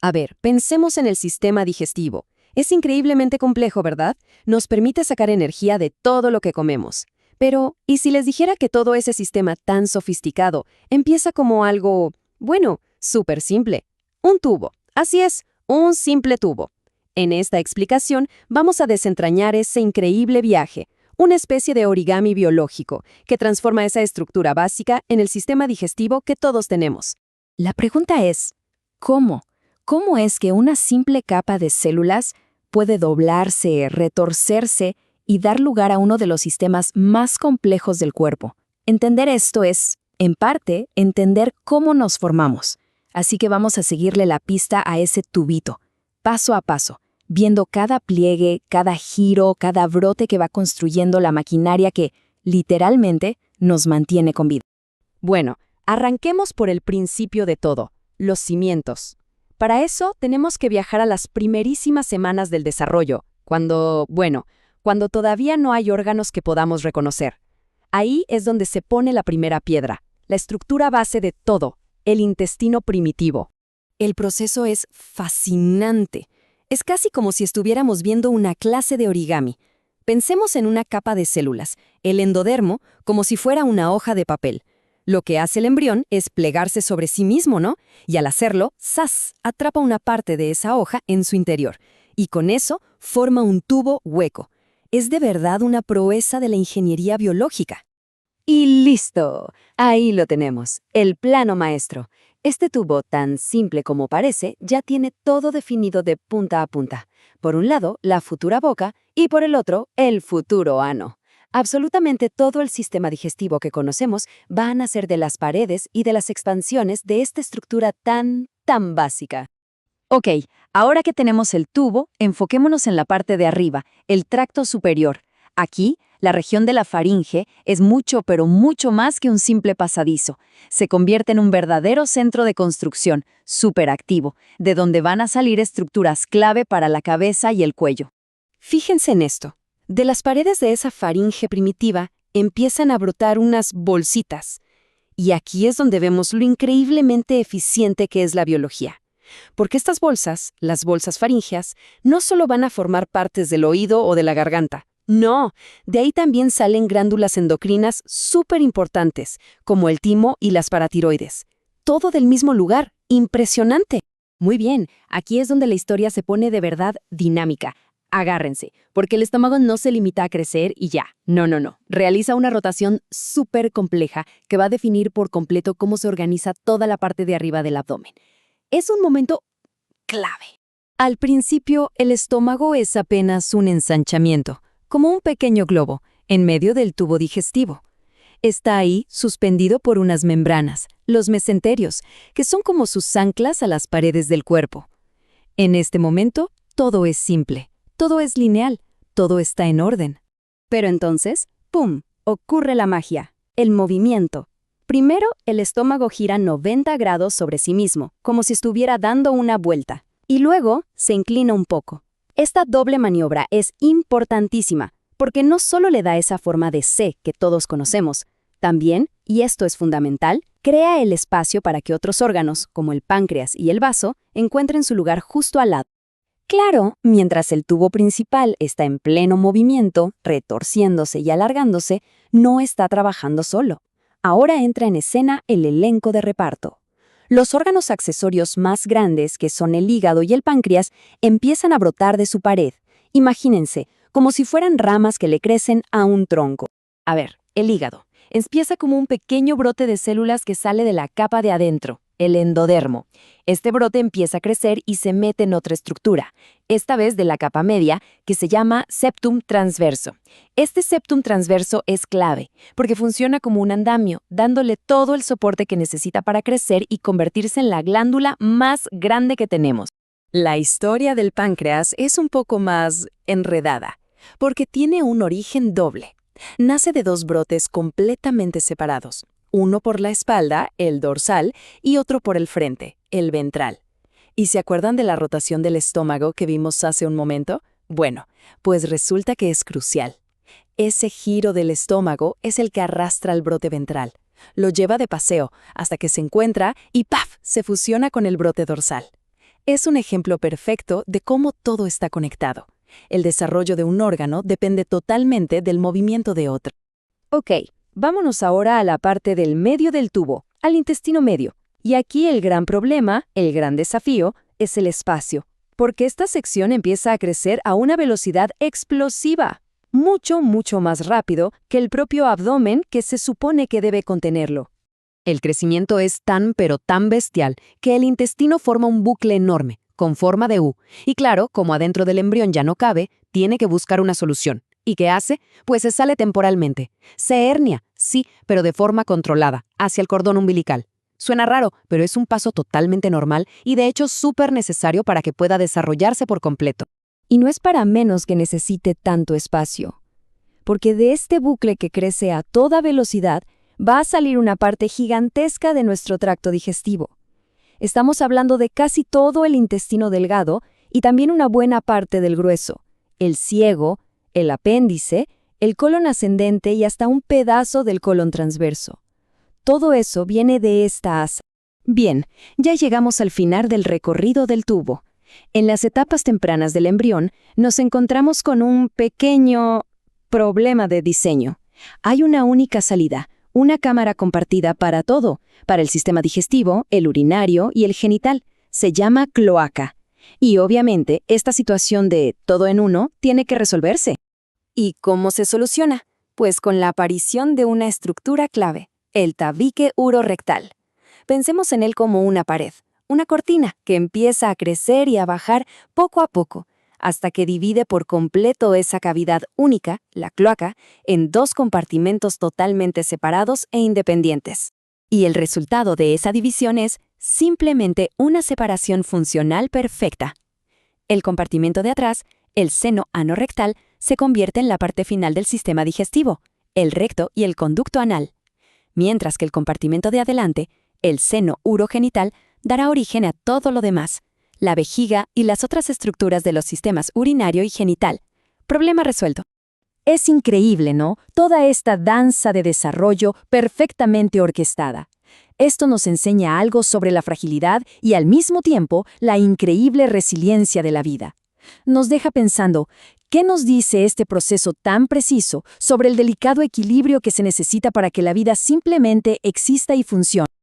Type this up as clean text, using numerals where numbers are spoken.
A ver, pensemos en el sistema digestivo. Es increíblemente complejo, ¿verdad? Nos permite sacar energía de todo lo que comemos. Pero, ¿y si les dijera que todo ese sistema tan sofisticado empieza como algo, bueno, súper simple? Un tubo. Así es, un simple tubo. En esta explicación vamos a desentrañar ese increíble viaje, una especie de origami biológico que transforma esa estructura básica en el sistema digestivo que todos tenemos. La pregunta es, ¿cómo? ¿Cómo es que una simple capa de células puede doblarse, retorcerse y dar lugar a uno de los sistemas más complejos del cuerpo? Entender esto es, en parte, entender cómo nos formamos. Así que vamos a seguirle la pista a ese tubito, paso a paso, viendo cada pliegue, cada giro, cada brote que va construyendo la maquinaria que, literalmente, nos mantiene con vida. Bueno, arranquemos por el principio de todo, los cimientos. Para eso tenemos que viajar a las primerísimas semanas del desarrollo, cuando todavía no hay órganos que podamos reconocer. Ahí es donde se pone la primera piedra, la estructura base de todo, el intestino primitivo. El proceso es fascinante. Es casi como si estuviéramos viendo una clase de origami. Pensemos en una capa de células, el endodermo, como si fuera una hoja de papel. Lo que hace el embrión es plegarse sobre sí mismo, ¿no? Y al hacerlo, ¡zas!, atrapa una parte de esa hoja en su interior. Y con eso forma un tubo hueco. Es de verdad una proeza de la ingeniería biológica. Y listo. Ahí lo tenemos, el plano maestro. Este tubo, tan simple como parece, ya tiene todo definido de punta a punta. Por un lado, la futura boca y por el otro, el futuro ano. Absolutamente todo el sistema digestivo que conocemos va a nacer de las paredes y de las expansiones de esta estructura tan básica. Ok, ahora que tenemos el tubo, enfoquémonos en la parte de arriba, el tracto superior. Aquí, la región de la faringe es mucho, pero mucho más que un simple pasadizo. Se convierte en un verdadero centro de construcción, superactivo, de donde van a salir estructuras clave para la cabeza y el cuello. Fíjense en esto. De las paredes de esa faringe primitiva empiezan a brotar unas bolsitas. Y aquí es donde vemos lo increíblemente eficiente que es la biología. Porque estas bolsas, las bolsas faríngeas, no solo van a formar partes del oído o de la garganta. No, de ahí también salen glándulas endocrinas súper importantes, como el timo y las paratiroides. Todo del mismo lugar. ¡Impresionante! Muy bien, aquí es donde la historia se pone de verdad dinámica. Agárrense, porque el estómago no se limita a crecer y ya. No. Realiza una rotación súper compleja que va a definir por completo cómo se organiza toda la parte de arriba del abdomen. Es un momento clave. Al principio, el estómago es apenas un ensanchamiento, como un pequeño globo, en medio del tubo digestivo. Está ahí suspendido por unas membranas, los mesenterios, que son como sus anclas a las paredes del cuerpo. En este momento, todo es simple. Todo es lineal, todo está en orden. Pero entonces, ¡pum!, ocurre la magia, el movimiento. Primero, el estómago gira 90 grados sobre sí mismo, como si estuviera dando una vuelta. Y luego, se inclina un poco. Esta doble maniobra es importantísima, porque no solo le da esa forma de C que todos conocemos, también, y esto es fundamental, crea el espacio para que otros órganos, como el páncreas y el vaso, encuentren su lugar justo al lado. Claro, mientras el tubo principal está en pleno movimiento, retorciéndose y alargándose, no está trabajando solo. Ahora entra en escena el elenco de reparto. Los órganos accesorios más grandes, que son el hígado y el páncreas, empiezan a brotar de su pared. Imagínense, como si fueran ramas que le crecen a un tronco. A ver, el hígado. Empieza como un pequeño brote de células que sale de la capa de adentro, el endodermo. Este brote empieza a crecer y se mete en otra estructura, esta vez de la capa media, que se llama septum transverso. Este septum transverso es clave, porque funciona como un andamio, dándole todo el soporte que necesita para crecer y convertirse en la glándula más grande que tenemos. La historia del páncreas es un poco más enredada, porque tiene un origen doble. Nace de dos brotes completamente separados. Uno por la espalda, el dorsal, y otro por el frente, el ventral. ¿Y se acuerdan de la rotación del estómago que vimos hace un momento? Bueno, pues resulta que es crucial. Ese giro del estómago es el que arrastra el brote ventral. Lo lleva de paseo hasta que se encuentra y ¡paf!, se fusiona con el brote dorsal. Es un ejemplo perfecto de cómo todo está conectado. El desarrollo de un órgano depende totalmente del movimiento de otro. Ok, vámonos ahora a la parte del medio del tubo, al intestino medio. Y aquí el gran problema, el gran desafío, es el espacio, porque esta sección empieza a crecer a una velocidad explosiva, mucho, mucho más rápido que el propio abdomen que se supone que debe contenerlo. El crecimiento es tan pero tan bestial que el intestino forma un bucle enorme, con forma de U. Y claro, como adentro del embrión ya no cabe, tiene que buscar una solución. ¿Y qué hace? Pues se sale temporalmente. Se hernia, sí, pero de forma controlada, hacia el cordón umbilical. Suena raro, pero es un paso totalmente normal y de hecho súper necesario para que pueda desarrollarse por completo. Y no es para menos que necesite tanto espacio. Porque de este bucle que crece a toda velocidad, va a salir una parte gigantesca de nuestro tracto digestivo. Estamos hablando de casi todo el intestino delgado y también una buena parte del grueso, el ciego, el apéndice, el colon ascendente y hasta un pedazo del colon transverso. Todo eso viene de esta asa. Bien, ya llegamos al final del recorrido del tubo. En las etapas tempranas del embrión nos encontramos con un pequeño problema de diseño. Hay una única salida, una cámara compartida para todo, para el sistema digestivo, el urinario y el genital. Se llama cloaca. Y obviamente, esta situación de todo en uno tiene que resolverse. ¿Y cómo se soluciona? Pues con la aparición de una estructura clave, el tabique urorectal. Pensemos en él como una pared, una cortina que empieza a crecer y a bajar poco a poco, hasta que divide por completo esa cavidad única, la cloaca, en dos compartimentos totalmente separados e independientes. Y el resultado de esa división es simplemente una separación funcional perfecta. El compartimento de atrás, el seno anorrectal, se convierte en la parte final del sistema digestivo, el recto y el conducto anal, mientras que el compartimento de adelante, el seno urogenital, dará origen a todo lo demás, la vejiga y las otras estructuras de los sistemas urinario y genital. Problema resuelto. Es increíble, ¿no? Toda esta danza de desarrollo perfectamente orquestada. Esto nos enseña algo sobre la fragilidad y al mismo tiempo la increíble resiliencia de la vida. Nos deja pensando, ¿qué nos dice este proceso tan preciso sobre el delicado equilibrio que se necesita para que la vida simplemente exista y funcione?